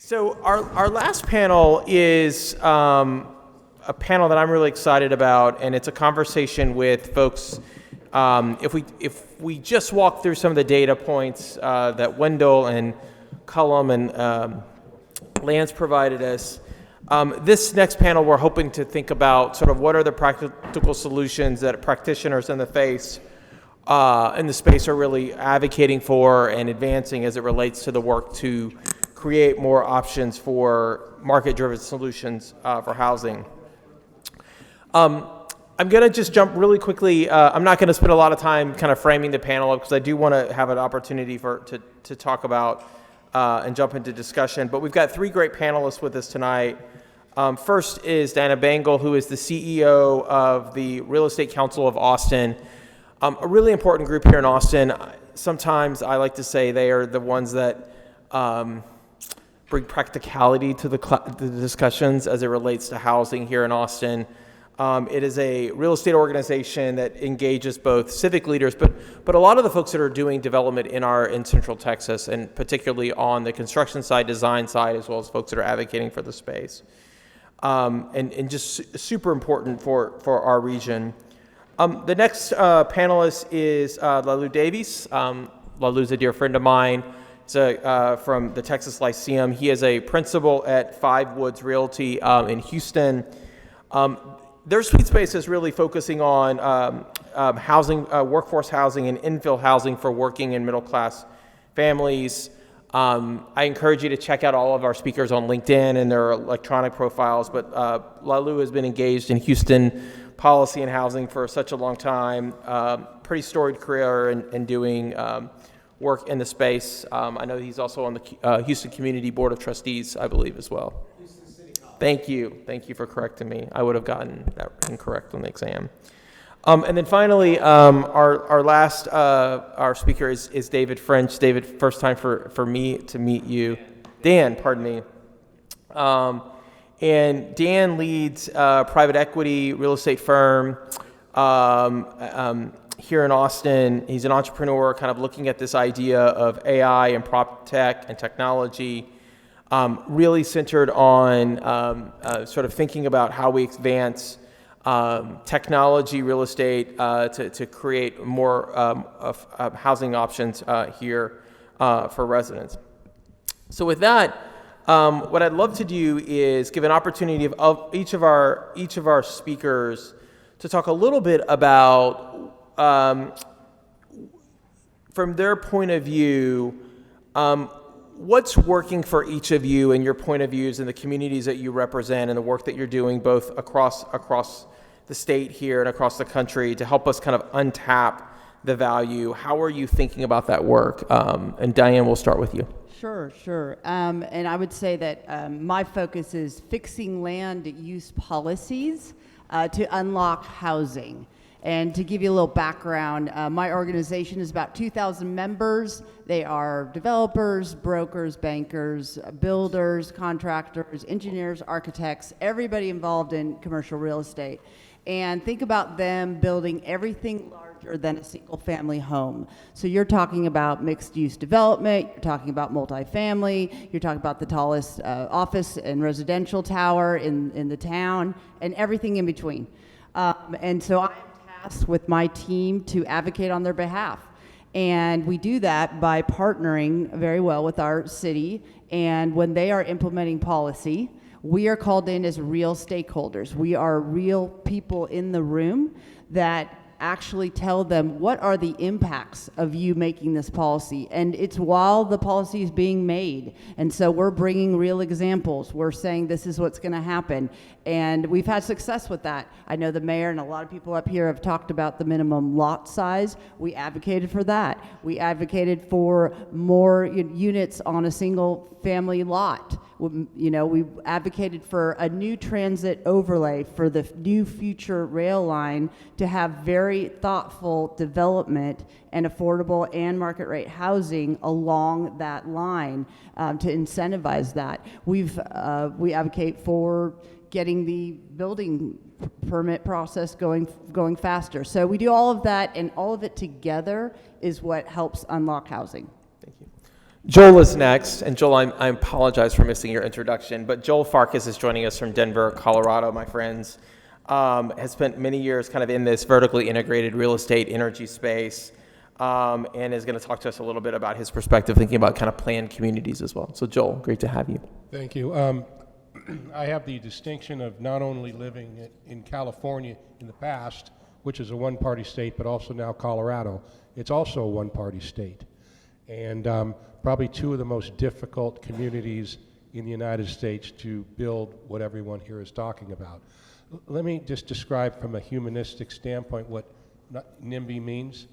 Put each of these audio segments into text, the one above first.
So our last panel is a panel that I'm really excited about, and it's a conversation with folks. If we just walk through some of the data points that Wendell and Cullum and Lance provided us, this next panel we're hoping to think about sort of what are the practical solutions that practitioners in the space are really advocating for and advancing as it relates to the work to create more options for market-driven solutions for housing. I'm going to just jump really quickly. I'm not going to spend a lot of time kind of framing the panel because I do want to have an opportunity to talk about and jump into discussion. But we've got three great panelists with us tonight. First is Dianne Bangle, who is the CEO of the Real Estate Council of Austin, a really important group here in Austin. Sometimes I like to say they are the ones that bring practicality to the discussions as it relates to housing here in Austin. It is a real estate organization that engages both civic leaders, but a lot of the folks that are doing development in Central Texas, and particularly on the construction side, design side, as well as folks that are advocating for the space, and just super important for our region. The next panelist is Laolu Davies. Laolu's a dear friend of mine. He's from the Texas Lyceum. He is a principal at Five Woods Realty in Houston. Their sweet space is really focusing on housing, workforce housing, and infill housing for working and middle-class families. I encourage you to check out all of our speakers on LinkedIn and their electronic profiles, but Laolu has been engaged in Houston policy and housing for such a long time. Pretty storied career in doing work in the space. I know he's also on the Houston Community Board of Trustees, I believe, as well. Houston City College. Thank you for correcting me. I would have gotten that incorrect on the exam. And then finally, our last our speaker is David French. David, first time for me to meet you. Dan, pardon me. And Dan leads a private equity real estate firm here in Austin. He's an entrepreneur kind of looking at this idea of AI and prop tech and technology, really centered on sort of thinking about how we advance technology real estate to create more housing options here for residents. So with that, what I'd love to do is give an opportunity of each of our speakers to talk a little bit about, from their point of view, what's working for each of you and your point of views in the communities that you represent and the work that you're doing both across the state here and across the country to help us kind of untap the value. How are you thinking about that work? And Dianne, we'll start with you. Sure. And I would say that my focus is fixing land use policies to unlock housing. And to give you a little background, my organization is about 2,000 members. They are developers, brokers, bankers, builders, contractors, engineers, architects, everybody involved in commercial real estate. And think about them building everything larger than a single family home. So you're talking about mixed use development, you're talking about multifamily, you're talking about the tallest office and residential tower in the town, and everything in between. And so I'm tasked with my team to advocate on their behalf. And we do that by partnering very well with our city. And when they are implementing policy, we are called in as real stakeholders. We are real people in the room that actually tell them what are the impacts of you making this policy. And it's while the policy is being made. And so we're bringing real examples. We're saying this is what's going to happen. And we've had success with that. I know the mayor and a lot of people up here have talked about the minimum lot size. We advocated for that. We advocated for more units on a single family lot. We advocated for a new transit overlay for the new future rail line to have very thoughtful development and affordable and market rate housing along that line to incentivize that. We advocate for getting the building permit process going faster. So we do all of that, and all of it together is what helps unlock housing. Thank you. Joel is next, and Joel, I apologize for missing your introduction, but Joel Farkas is joining us from Denver, Colorado, my friends. Has spent many years kind of in this vertically integrated real estate energy space, and is going to talk to us a little bit about his perspective, thinking about kind of planned communities as well. So Joel, great to have you. Thank you. I have the distinction of not only living in California in the past, which is a one-party state, but also now Colorado. It's also a one-party state. And probably two of the most difficult communities in the United States to build what everyone here is talking about. Let me just describe from a humanistic standpoint what NIMBY means.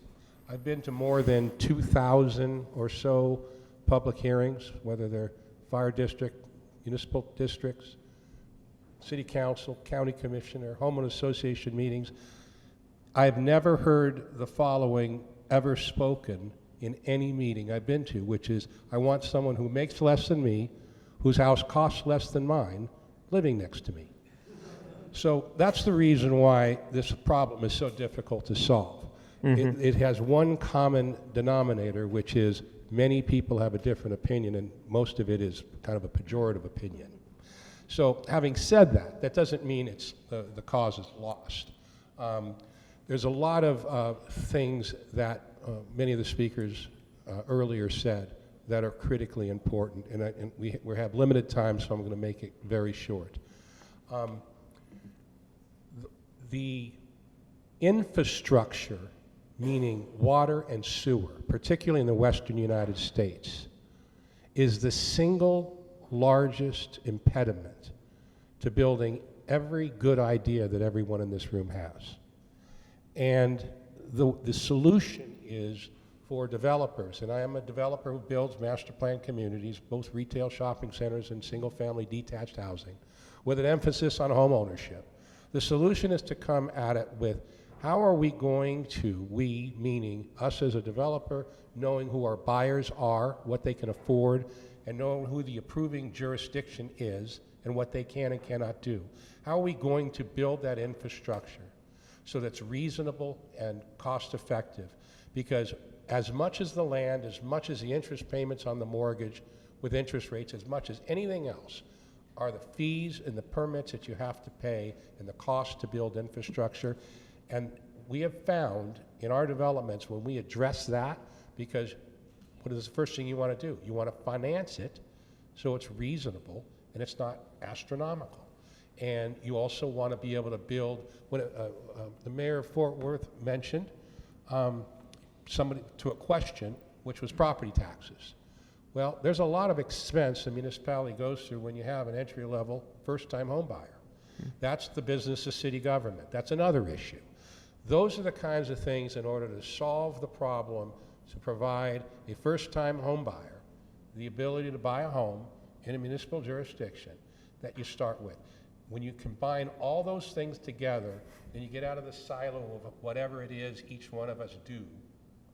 I've been to more than 2,000 or so public hearings, whether they're fire district, municipal districts, city council, county commissioner, homeowner association meetings. I've never heard the following ever spoken in any meeting I've been to, which is, I want someone who makes less than me, whose house costs less than mine, living next to me. So that's the reason why this problem is so difficult to solve. Mm-hmm. It has one common denominator, which is many people have a different opinion, and most of it is kind of a pejorative opinion. So having said that, that doesn't mean it's the cause is lost. There's a lot of things that many of the speakers earlier said that are critically important, and we have limited time, so I'm going to make it very short. The infrastructure, meaning water and sewer, particularly in the western United States, is the single largest impediment to building every good idea that everyone in this room has. And the solution is for developers, and I am a developer who builds master plan communities, both retail shopping centers and single-family detached housing, with an emphasis on home ownership. The solution is to come at it with, how are we going to, we meaning us as a developer, knowing who our buyers are, what they can afford, and knowing who the approving jurisdiction is and what they can and cannot do. How are we going to build that infrastructure so that's reasonable and cost effective? Because as much as the land, as much as the interest payments on the mortgage with interest rates, as much as anything else, are the fees and the permits that you have to pay and the cost to build infrastructure. And we have found in our developments when we address that, because what is the first thing you want to do? You want to finance it so it's reasonable and it's not astronomical. And you also want to be able to build, when the mayor of Fort Worth mentioned somebody to a question, which was property taxes. Well, there's a lot of expense a municipality goes through when you have an entry-level, first-time home buyer. That's the business of city government. That's another issue. Those are the kinds of things in order to solve the problem, to provide a first-time home buyer the ability to buy a home in a municipal jurisdiction that you start with. When you combine all those things together, then you get out of the silo of whatever it is each one of us do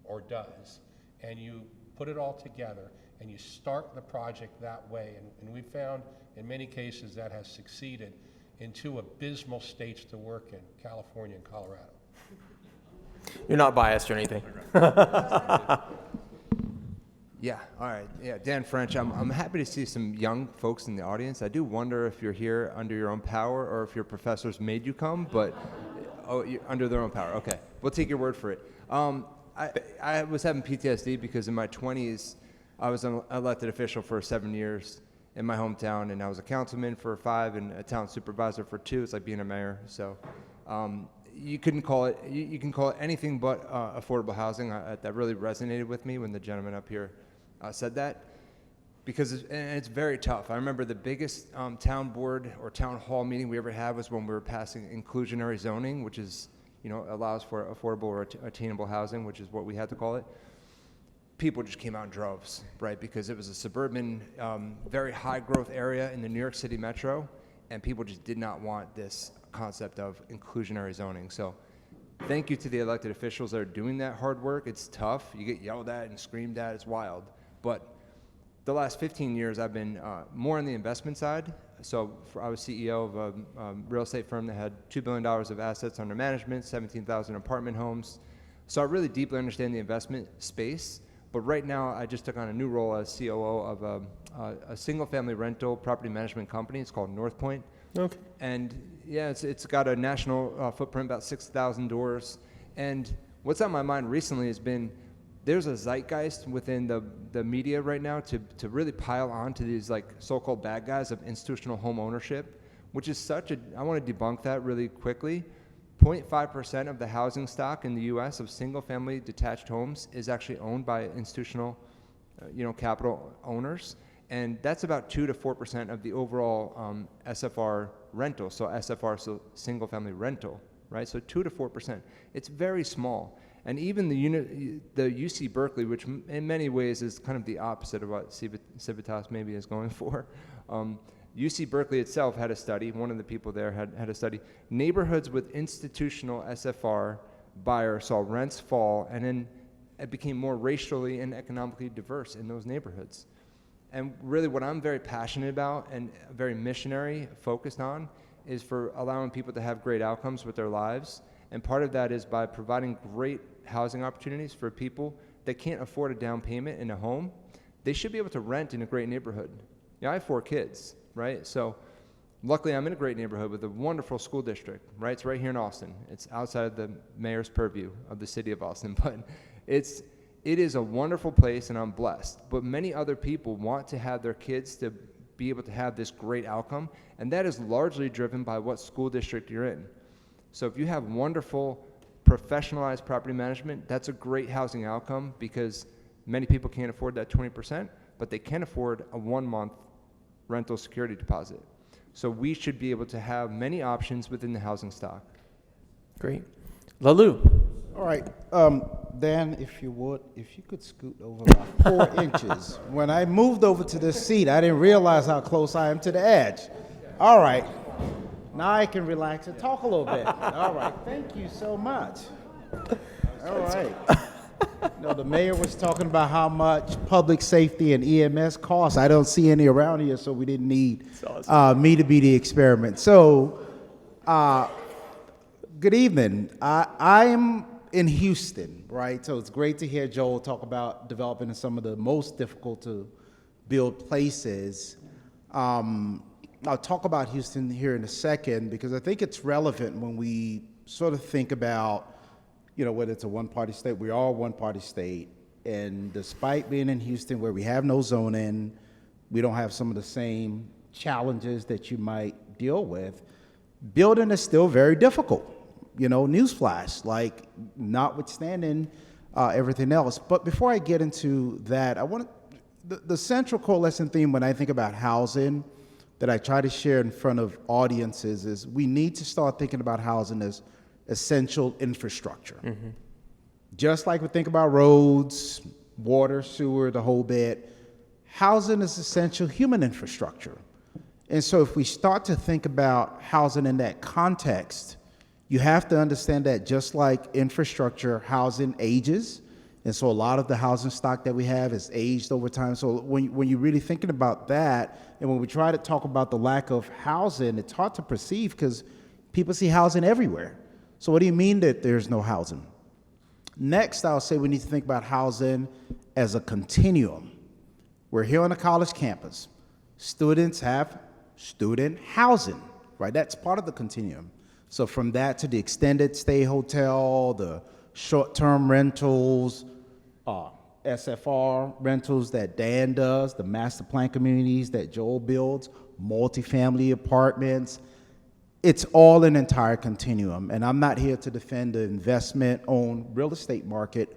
or does, and you put it all together, and you start the project that way. And we've found in many cases that has succeeded in two abysmal states to work in, California and Colorado. You're not biased or anything. Yeah, all right. Yeah, Dan French. I'm happy to see some young folks in the audience. I do wonder if you're here under your own power or if your professors made you come, but you're under their own power. Okay, we'll take your word for it. I was having PTSD because in my 20s, I was an elected official for 7 years in my hometown, and I was a councilman for 5 and a town supervisor for 2. It's like being a mayor. So you couldn't call it, you can call it anything but affordable housing. That really resonated with me when the gentleman up here said that, because it's very tough. I remember the biggest town board or town hall meeting we ever had was when we were passing inclusionary zoning, which is, allows for affordable or attainable housing, which is what we had to call it. People just came out in droves, right? Because it was a suburban, very high growth area in the New York City metro, and people just did not want this concept of inclusionary zoning. So thank you to the elected officials that are doing that hard work. It's tough. You get yelled at and screamed at. It's wild. But the last 15 years, I've been more on the investment side. So I was CEO of a real estate firm that had $2 billion of assets under management, 17,000 apartment homes. So I really deeply understand the investment space. But right now, I just took on a new role as COO of a single-family rental property management company. It's called North Point. Okay. And yeah, it's got a national footprint, about 6,000 doors. And what's on my mind recently has been there's a zeitgeist within the media right now to really pile on to these like so-called bad guys of institutional home ownership, which is I want to debunk that really quickly. 0.5% of the housing stock in the U.S. of single-family detached homes is actually owned by institutional, capital owners, and that's about 2 to 4% of the overall SFR rental. So SFR, so single-family rental, right? So 2 to 4%. It's very small, and even the UC Berkeley, which in many ways is kind of the opposite of what Civitas maybe is going for. UC Berkeley itself had a study, one of the people there had a study, neighborhoods with institutional SFR buyers saw rents fall, and then it became more racially and economically diverse in those neighborhoods. And really what I'm very passionate about and very missionary focused on is for allowing people to have great outcomes with their lives. And part of that is by providing great housing opportunities for people that can't afford a down payment in a home. They should be able to rent in a great neighborhood. I have 4 kids. Right? So luckily I'm in a great neighborhood with a wonderful school district, right? It's right here in Austin. It's outside of the mayor's purview of the city of Austin, but it is a wonderful place and I'm blessed. But many other people want to have their kids to be able to have this great outcome, and that is largely driven by what school district you're in. So if you have wonderful professionalized property management, that's a great housing outcome because many people can't afford that 20%, but they can afford a 1-month rental security deposit. So we should be able to have many options within the housing stock. Great. Laolu. All right, Dan, if you could scoot over about 4 inches. When I moved over to this seat, I didn't realize how close I am to the edge. All right, now I can relax and talk a little bit. All right, thank you so much. All right. The mayor was talking about how much public safety and EMS costs. I don't see any around here, so we didn't need me to be the experiment. So, good evening. I'm in Houston, right? So it's great to hear Joel talk about developing in some of the most difficult to build places. I'll talk about Houston here in a second because I think it's relevant when we sort of think about whether it's a one-party state. We are a one-party state, and despite being in Houston where we have no zoning, we don't have some of the same challenges that you might deal with, building is still very difficult. Newsflash, like notwithstanding everything else. But before I get into that, I want the central coalescing theme when I think about housing that I try to share in front of audiences is we need to start thinking about housing as essential infrastructure. Mm-hmm. Just like we think about roads, water, sewer, the whole bit, housing is essential human infrastructure. And so if we start to think about housing in that context, you have to understand that just like infrastructure, housing ages. And so a lot of the housing stock that we have is aged over time. So when you're really thinking about that, and when we try to talk about the lack of housing, it's hard to perceive because people see housing everywhere. So what do you mean that there's no housing? Next, I'll say we need to think about housing as a continuum. We're here on a college campus. Students have student housing, right? That's part of the continuum. So from that to the extended stay hotel, the short-term rentals, SFR rentals that Dan does, the master plan communities that Joel builds, multifamily apartments. It's all an entire continuum, and I'm not here to defend the investment-owned real estate market,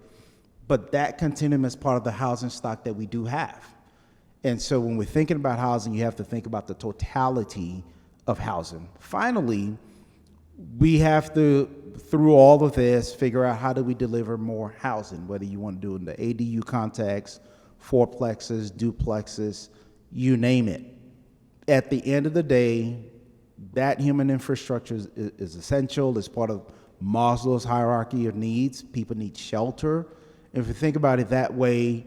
but that continuum is part of the housing stock that we do have. And so when we're thinking about housing, you have to think about the totality of housing. Finally, we have to, through all of this, figure out how do we deliver more housing, whether you want to do it in the ADU context, fourplexes, duplexes, you name it. At the end of the day, that human infrastructure is essential. It's part of Maslow's hierarchy of needs. People need shelter. And if you think about it that way,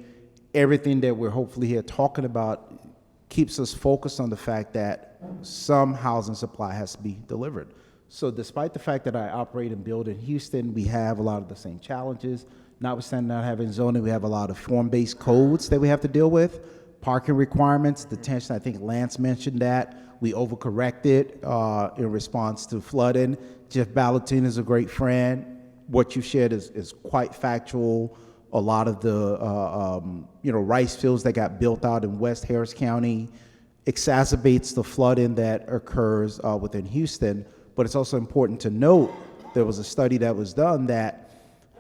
everything that we're hopefully here talking about keeps us focused on the fact that some housing supply has to be delivered. So despite the fact that I operate and build in Houston, we have a lot of the same challenges. Notwithstanding not having zoning, we have a lot of form-based codes that we have to deal with. Parking requirements, detention, I think Lance mentioned that. We overcorrected in response to flooding. Jeff Ballotine is a great friend. What you shared is quite factual. A lot of the rice fields that got built out in West Harris County exacerbates the flooding that occurs within Houston. But it's also important to note, there was a study that was done that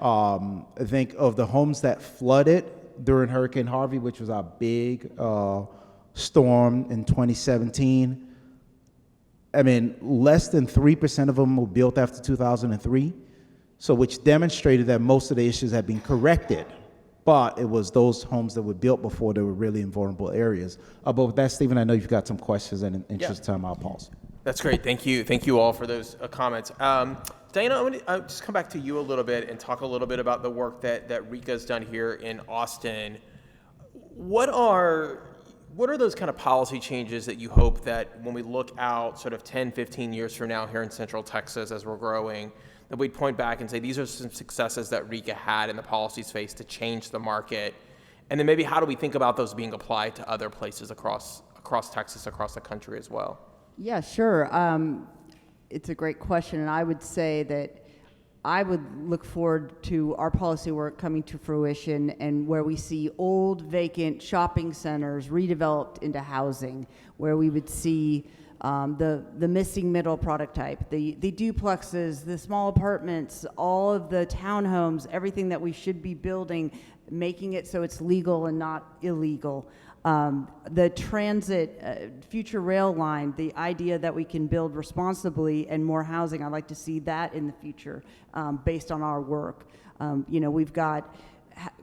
I think of the homes that flooded during Hurricane Harvey, which was our big storm in 2017, I mean, less than 3% of them were built after 2003, so which demonstrated that most of the issues had been corrected, but it was those homes that were built before they were really in vulnerable areas. But with that, Stephen, I know you've got some questions, and in interest of time, I'll pause. That's great. Thank you all for those comments. Diana, I want to just come back to you a little bit and talk a little bit about the work that Rika's done here in Austin. What are those kind of policy changes that you hope that when we look out sort of 10, 15 years from now here in Central Texas as we're growing, that we'd point back and say these are some successes that Rika had in the policy space to change the market? And then maybe how do we think about those being applied to other places across Texas, across the country as well? Yeah, sure. It's a great question, and I would say that I would look forward to our policy work coming to fruition and where we see old vacant shopping centers redeveloped into housing, where we would see the missing middle product type, the duplexes, the small apartments, all of the townhomes, everything that we should be building, making it so it's legal and not illegal. The transit, future rail line, the idea that we can build responsibly and more housing, I'd like to see that in the future based on our work. We've got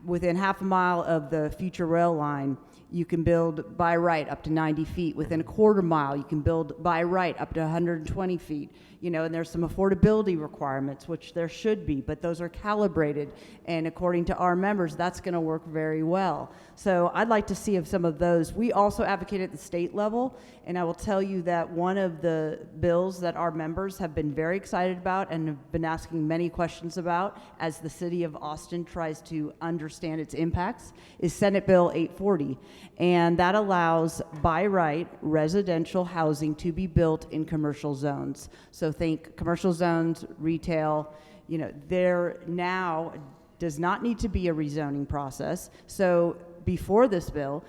within half a mile of the future rail line, you can build by right up to 90 feet. Within a quarter mile, you can build by right up to 120 feet. And there's some affordability requirements, which there should be, but those are calibrated. And according to our members, that's going to work very well. So I'd like to see some of those. We also advocate at the state level, and I will tell you that one of the bills that our members have been very excited about and have been asking many questions about as the city of Austin tries to understand its impacts is Senate Bill 840. And that allows by right residential housing to be built in commercial zones. So think commercial zones, retail, there now does not need to be a rezoning process. So before this bill,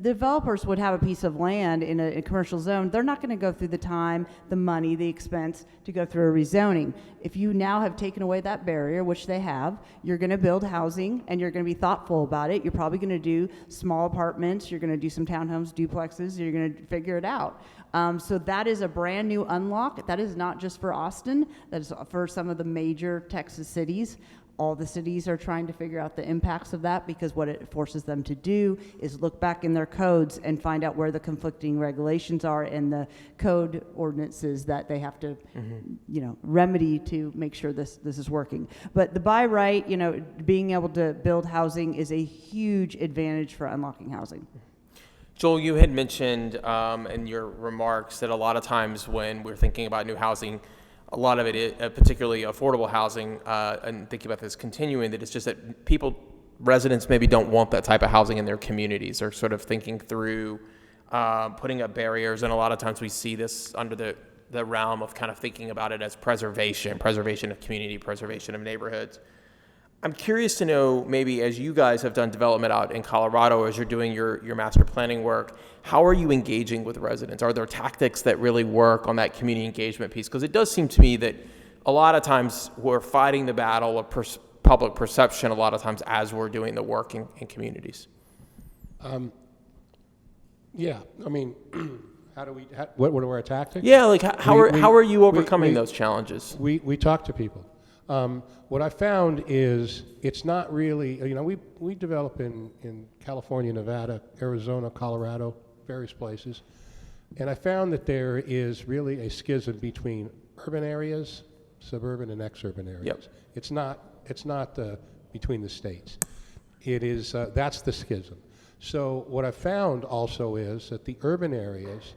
developers would have a piece of land in a commercial zone. They're not going to go through the time, the money, the expense to go through a rezoning. If you now have taken away that barrier, which they have, you're going to build housing and you're going to be thoughtful about it. You're probably going to do small apartments. You're going to do some townhomes, duplexes. You're going to figure it out. So that is a brand new unlock. That is not just for Austin. That is for some of the major Texas cities. All the cities are trying to figure out the impacts of that because what it forces them to do is look back in their codes and find out where the conflicting regulations are in the code ordinances that they have to, remedy to make sure this is working. But the by right, being able to build housing is a huge advantage for unlocking housing. Joel, you had mentioned in your remarks that a lot of times when we're thinking about new housing, a lot of it is, particularly affordable housing, and thinking about this continuing, that it's just that residents maybe don't want that type of housing in their communities. They're sort of thinking through putting up barriers, and a lot of times we see this under the realm of kind of thinking about it as preservation of community, preservation of neighborhoods. I'm curious to know, maybe as you guys have done development out in Colorado, as you're doing your master planning work, how are you engaging with residents? Are there tactics that really work on that community engagement piece? Because it does seem to me that a lot of times we're fighting the battle of public perception a lot of times as we're doing the work in communities. Yeah, I mean, what are our tactics? Yeah, like how are you overcoming those challenges? We talk to people. What I found is it's not really, we develop in California, Nevada, Arizona, Colorado, various places, and I found that there is really a schism between urban areas, suburban and exurban areas. Yep. It's not between the states. It is, that's the schism. So what I found also is that the urban areas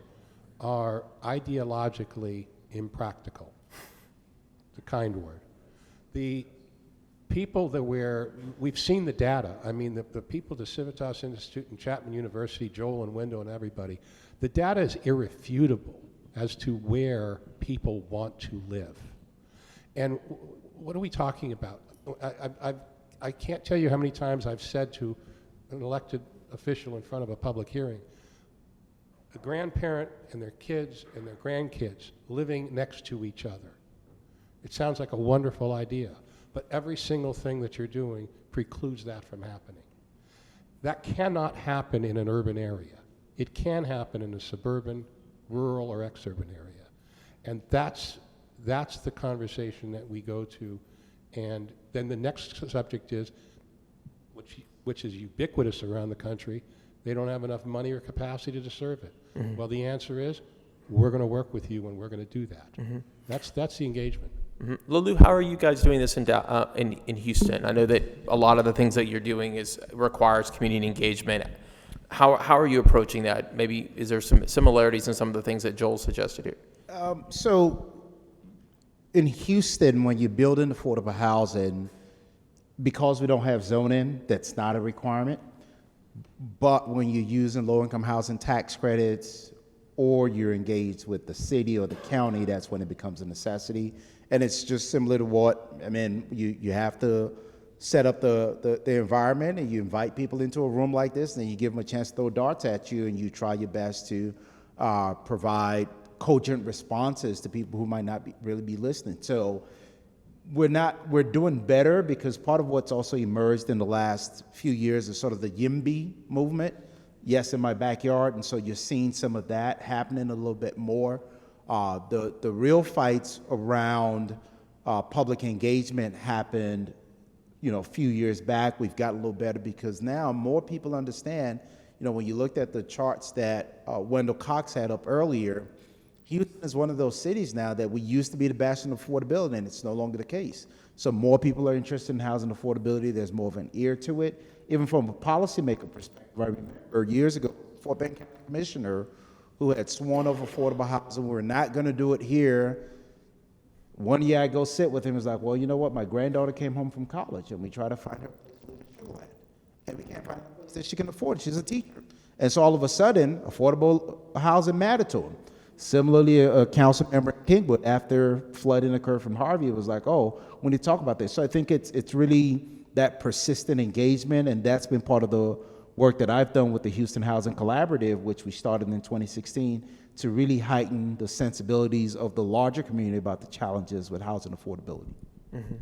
are ideologically impractical. a kind word. The people that we've seen the data. I mean, the people, the Civitas Institute and Chapman University, Joel and Wendell and everybody, the data is irrefutable as to where people want to live. And what are we talking about? I can't tell you how many times I've said to an elected official in front of a public hearing, a grandparent and their kids and their grandkids living next to each other. It sounds like a wonderful idea, but every single thing that you're doing precludes that from happening. That cannot happen in an urban area. It can happen in a suburban, rural, or exurban area. And that's the conversation that we go to. And then the next subject is, which is ubiquitous around the country, they don't have enough money or capacity to serve it. Mm-hmm. Well, the answer is, we're going to work with you and we're going to do that. Mm-hmm. That's the engagement. Mm-hmm. Laolu, how are you guys doing this in Houston? I know that a lot of the things that you're doing requires community engagement. How are you approaching that? Maybe is there some similarities in some of the things that Joel suggested here? So in Houston, when you're building affordable housing, because we don't have zoning, that's not a requirement. But when you're using low-income housing tax credits, or you're engaged with the city or the county, that's when it becomes a necessity. And it's just similar to what, I mean, you have to set up the environment, and you invite people into a room like this, and then you give them a chance to throw darts at you, and you try your best to provide cogent responses to people who might not really be listening. So we're doing better, because part of what's also emerged in the last few years is sort of the YIMBY movement, yes, in my backyard, and so you're seeing some of that happening a little bit more. The real fights around public engagement happened, a few years back. We've got a little better because now more people understand. When you looked at the charts that Wendell Cox had up earlier, Houston is one of those cities now that we used to be the bastion of affordability, and it's no longer the case. So more people are interested in housing affordability. There's more of an ear to it. Even from a policymaker perspective, I remember years ago, Fort Bend County Commissioner, who had sworn over affordable housing, we're not going to do it here. One year I go sit with him, he's like, well, you know what? My granddaughter came home from college, and we try to find her place to live in Sugar Land. And we can't find a place that she can afford. She's a teacher. And so all of a sudden, affordable housing mattered to him. Similarly, a council member in Kingwood, after flooding occurred from Harvey, was like, oh, when you talk about this. So I think it's really that persistent engagement, and that's been part of the work that I've done with the Houston Housing Collaborative, which we started in 2016, to really heighten the sensibilities of the larger community about the challenges with housing affordability. Mm-hmm.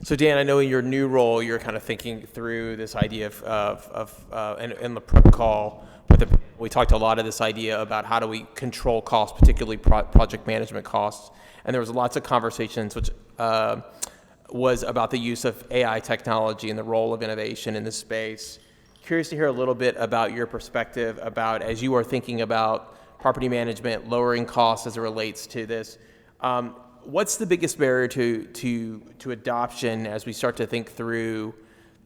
So Dan, I know in your new role, you're kind of thinking through this idea in the prep call, we talked a lot of this idea about how do we control costs, particularly project management costs. And there was lots of conversations which was about the use of AI technology and the role of innovation in this space. Curious to hear a little bit about your perspective about, as you are thinking about property management, lowering costs as it relates to this. What's the biggest barrier to adoption as we start to think through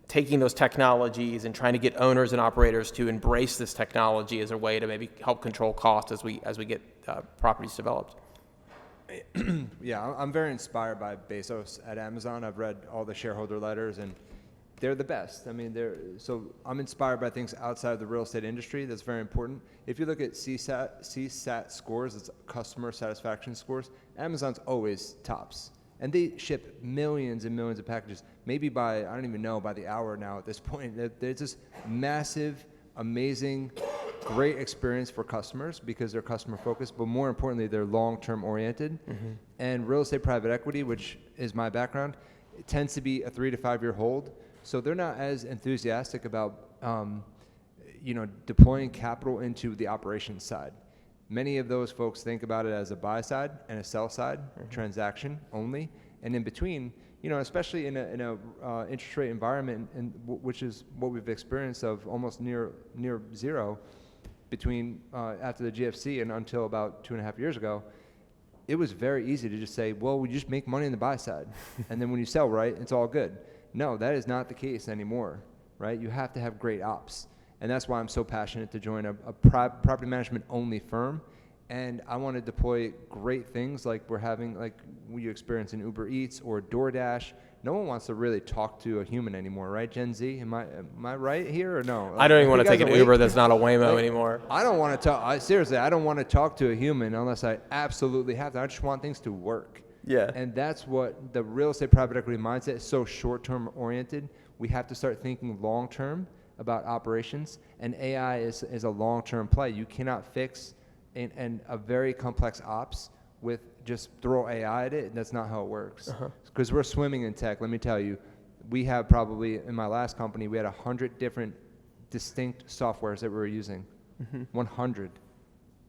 taking those technologies and trying to get owners and operators to embrace this technology as a way to maybe help control costs as we get properties developed? Yeah, I'm very inspired by Bezos at Amazon. I've read all the shareholder letters, and they're the best. I mean, so I'm inspired by things outside of the real estate industry. That's very important. If you look at CSAT scores, it's customer satisfaction scores, Amazon's always tops. And they ship millions and millions of packages, maybe by, I don't even know, by the hour now at this point. There's this massive, amazing, great experience for customers because they're customer focused, but more importantly, they're long-term oriented. Mm-hmm. And real estate private equity, which is my background, it tends to be a 3 to 5 year hold. So they're not as enthusiastic about, deploying capital into the operations side. Many of those folks think about it as a buy side and a sell side transaction only, and in between, especially in a interest rate environment, and which is what we've experienced of almost near zero between after the GFC and until about 2.5 years ago. It was very easy to just say, well, we just make money on the buy side, and then when you sell right, it's all good. No, that is not the case anymore, right? You have to have great ops. And that's why I'm so passionate to join a property management only firm and I want to deploy great things like we're having, like you experience in Uber Eats or DoorDash. No one wants to really talk to a human anymore, right? Gen Z, am I right here or no? I don't even want to You guys take an awake? Uber that's not a Waymo anymore. I don't want to talk. Seriously, I don't want to talk to a human unless I absolutely have to. I just want things to work. Yeah. And that's what the real estate private equity mindset is, so short-term oriented. We have to start thinking long-term about operations, and AI is a long-term play. You cannot fix and a very complex ops with just throw AI at it. That's not how it works. Because we're swimming in tech. Let me tell you, we have probably, in my last company, we had 100 different distinct softwares that we were using. 100.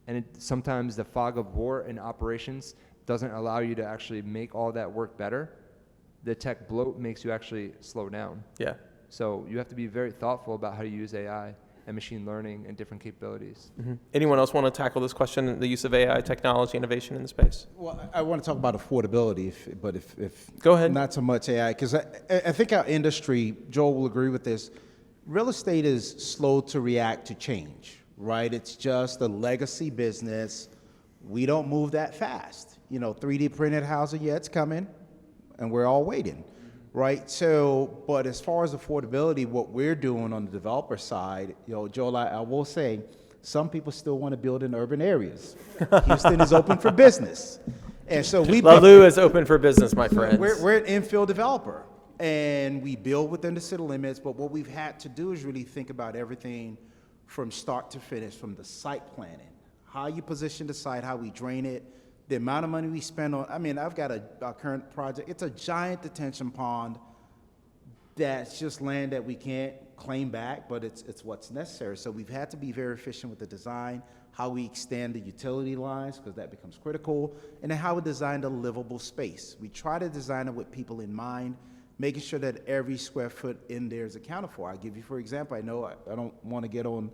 And sometimes the fog of war in operations doesn't allow you to actually make all that work better. The tech bloat makes you actually slow down. Yeah. So you have to be very thoughtful about how to use AI and machine learning and different capabilities. Anyone else want to tackle this question, the use of AI technology innovation in the space? Well, I want to talk about affordability, but if Go ahead. not so much AI, because I think our industry, Joel will agree with this, real estate is slow to react to change, right? It's just a legacy business. We don't move that fast. 3D printed housing, yeah, it's coming, and we're all waiting, right? So, but as far as affordability, what we're doing on the developer side, Joel, I will say, some people still want to build in urban areas. Houston is open for business. And so Laolu is open for business, my friends. we're an infill developer, and we build within the city limits, but what we've had to do is really think about everything from start to finish, from the site planning, how you position the site, how we drain it, the amount of money we spend on, I've got a current project. It's a giant detention pond that's just land that we can't claim back, but it's what's necessary. So we've had to be very efficient with the design, how we extend the utility lines, because that becomes critical, and then how we design the livable space. We try to design it with people in mind, making sure that every square foot in there is accounted for. I'll give you, for example, I know I don't want to get on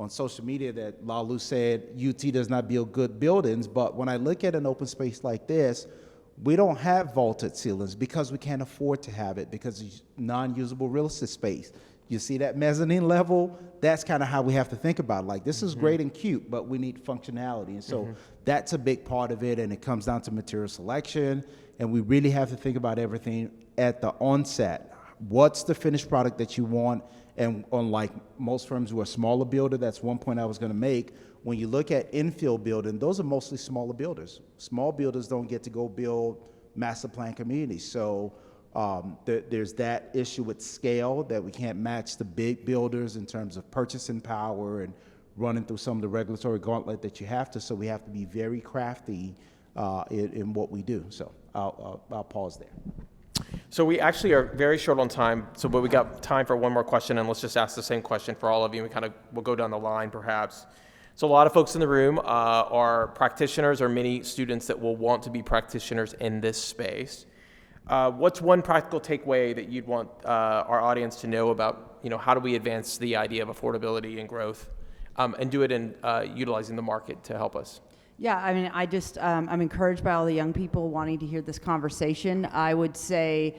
social media that Laolu said UT does not build good buildings, but when I look at an open space like this, we don't have vaulted ceilings because we can't afford to have it because it's non-usable real estate space. You see that mezzanine level? That's kind of how we have to think about it. Like, this is great and cute, but we need functionality. And so that's a big part of it, and it comes down to material selection, and we really have to think about everything at the onset. What's the finished product that you want? And unlike most firms who are smaller builder, that's one point I was going to make. When you look at infill building, those are mostly smaller builders. Small builders don't get to go build master plan communities. So there's that issue with scale, that we can't match the big builders in terms of purchasing power and running through some of the regulatory gauntlet that you have to. So we have to be very crafty in what we do. So I'll pause there. So we actually are very short on time, but we got time for one more question, and let's just ask the same question for all of you. We'll go down the line perhaps. So a lot of folks in the room are practitioners or many students that will want to be practitioners in this space. What's one practical takeaway that you'd want our audience to know about, how do we advance the idea of affordability and growth and do it in utilizing the market to help us? Yeah, I'm encouraged by all the young people wanting to hear this conversation. I would say,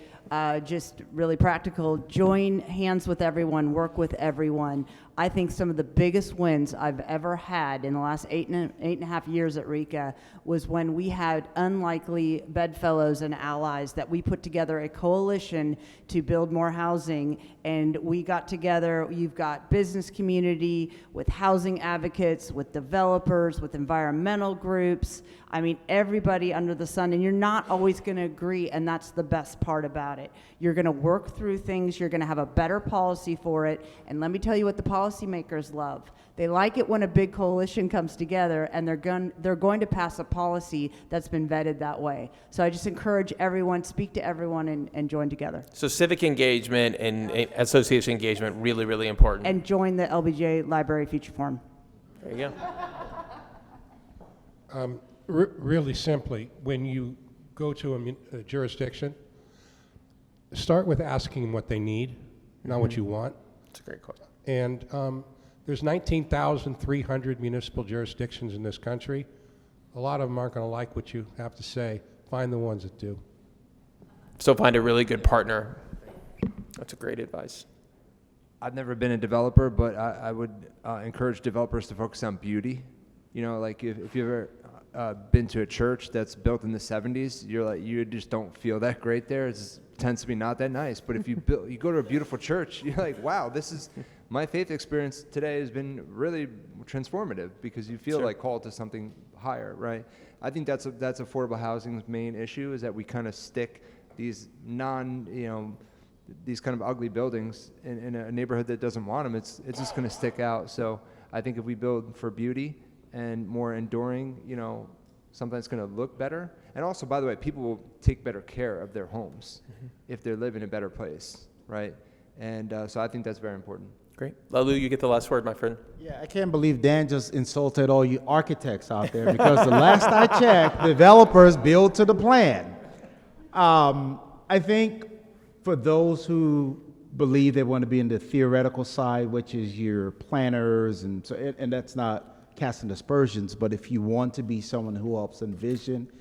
just really practical, join hands with everyone, work with everyone. I think some of the biggest wins I've ever had in the last eight and a half years at RECA was when we had unlikely bedfellows and allies that we put together a coalition to build more housing, and we got together. You've got business community with housing advocates, with developers, with environmental groups. Everybody under the sun, and you're not always going to agree, and that's the best part about it. You're going to work through things. You're going to have a better policy for it, and let me tell you what the policymakers love. They like it when a big coalition comes together, and they're going to pass a policy that's been vetted that way. So I just encourage everyone, speak to everyone, and join together. So civic engagement and association engagement, really, really important. And join the LBJ Library Future Forum. There you go. Really simply, when you go to a jurisdiction, start with asking them what they need, not what you want. That's a great question. And there's 19,300 municipal jurisdictions in this country. A lot of them aren't going to like what you have to say. Find the ones that do. So find a really good partner. That's a great advice. I've never been a developer, but I would encourage developers to focus on beauty You know, like if you've ever been to a church that's built in the 70s, you're like, you just don't feel that great there. It tends to be not that nice. But if you go to a beautiful church, you're like, wow, this is, my faith experience today has been really transformative, because you feel like called to something higher, right? I think that's affordable housing's main issue, is that we kind of stick these these kind of ugly buildings in a neighborhood that doesn't want them. It's just going to stick out. So I think if we build for beauty and more enduring, something that's going to look better. And also, by the way, people will take better care of their homes if they live in a better place, right? And so I think that's very important. Great. Laolu, you get the last word, my friend. Yeah, I can't believe Dan just insulted all you architects out there, because the last I checked, developers build to the plan. I think for those who believe they want to be in the theoretical side, which is your planners, and that's not casting aspersions, but if you want to be someone who helps envision,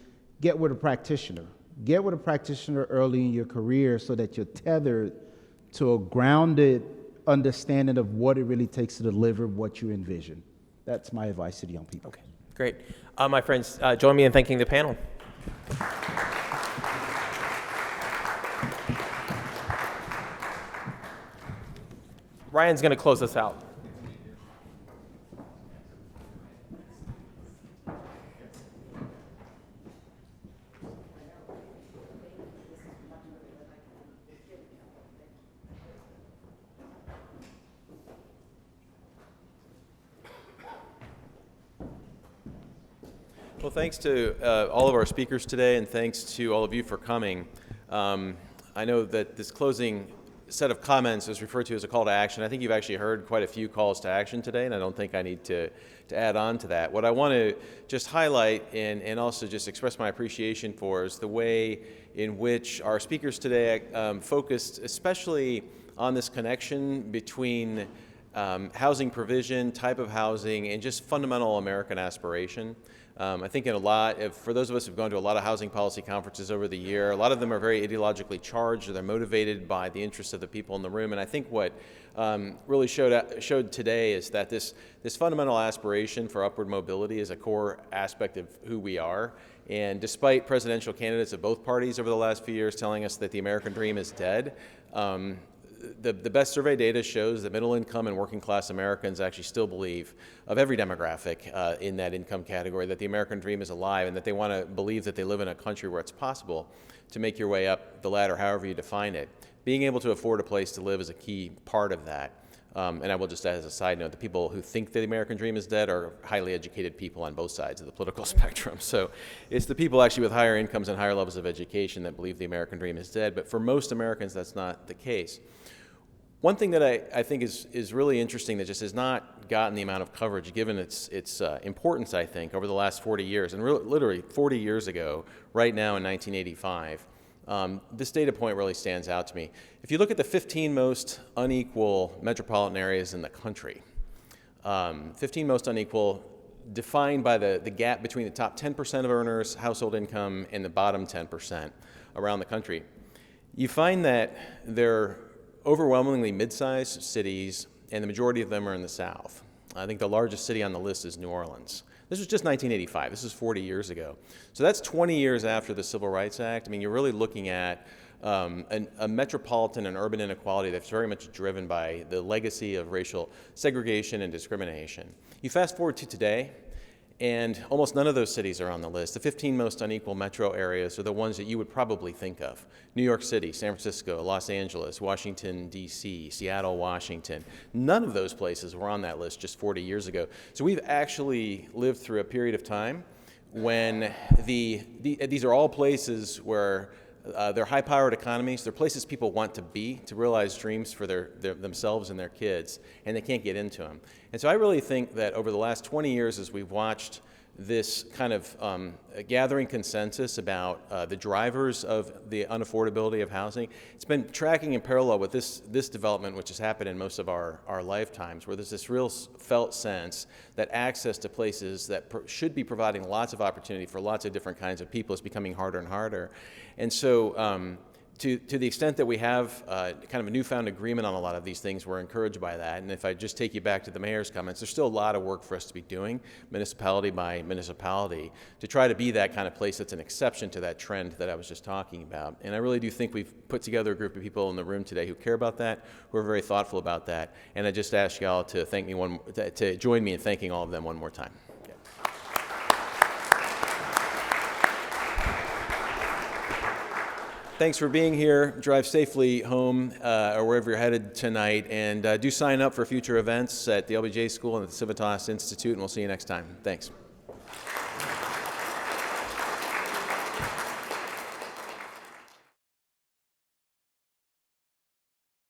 get with a practitioner. Get with a practitioner early in your career so that you're tethered to a grounded understanding of what it really takes to deliver what you envision. That's my advice to the young people. Okay, great. My friends, join me in thanking the panel. Ryan's going to close us out. Well, thanks to all of our speakers today, and thanks to all of you for coming. I know that this closing set of comments is referred to as a call to action. I think you've actually heard quite a few calls to action today, and I don't think I need to add on to that. What I want to just highlight and also just express my appreciation for is the way in which our speakers today focused especially on this connection between housing provision, type of housing, and just fundamental American aspiration. I think for those of us who've gone to a lot of housing policy conferences over the year, a lot of them are very ideologically charged, or they're motivated by the interests of the people in the room. And I think what really showed today is that this fundamental aspiration for upward mobility is a core aspect of who we are. And despite presidential candidates of both parties over the last few years telling us that the American dream is dead, the best survey data shows that middle income and working class Americans actually still believe, of every demographic in that income category, that the American dream is alive, and that they want to believe that they live in a country where it's possible to make your way up the ladder, however you define it. Being able to afford a place to live is a key part of that. And I will just add as a side note, the people who think that the American dream is dead are highly educated people on both sides of the political spectrum. So it's the people actually with higher incomes and higher levels of education that believe the American dream is dead. But for most Americans, that's not the case. One thing that I think is really interesting that just has not gotten the amount of coverage, given its importance, I think, over the last 40 years, and literally 40 years ago, right now in 1985, this data point really stands out to me. If you look at the 15 most unequal metropolitan areas in the country, 15 most unequal defined by the gap between the top 10% of earners' household income and the bottom 10% around the country, you find that they're overwhelmingly mid-sized cities, and the majority of them are in the South. I think the largest city on the list is New Orleans. This was just 1985. This is 40 years ago. So that's 20 years after the Civil Rights Act. I mean, you're really looking at a metropolitan and urban inequality that's very much driven by the legacy of racial segregation and discrimination. You fast forward to today, and almost none of those cities are on the list. The 15 most unequal metro areas are the ones that you would probably think of. New York City, San Francisco, Los Angeles, Washington, D.C., Seattle, Washington. None of those places were on that list just 40 years ago. So we've actually lived through a period of time when these are all places where they're high-powered economies. They're places people want to be to realize dreams for themselves and their kids, and they can't get into them. And so I really think that over the last 20 years, as we've watched this kind of gathering consensus about the drivers of the unaffordability of housing, it's been tracking in parallel with this development, which has happened in most of our lifetimes, where there's this real felt sense that access to places that should be providing lots of opportunity for lots of different kinds of people is becoming harder and harder. And so to the extent that we have kind of a newfound agreement on a lot of these things, we're encouraged by that. And if I just take you back to the mayor's comments, there's still a lot of work for us to be doing, municipality by municipality, to try to be that kind of place that's an exception to that trend that I was just talking about. And I really do think we've put together a group of people in the room today who care about that, who are very thoughtful about that. And I just ask y'all to to join me in thanking all of them one more time. Thanks for being here. Drive safely home or wherever you're headed tonight. And do sign up for future events at the LBJ School and at the Civitas Institute, and we'll see you next time. Thanks.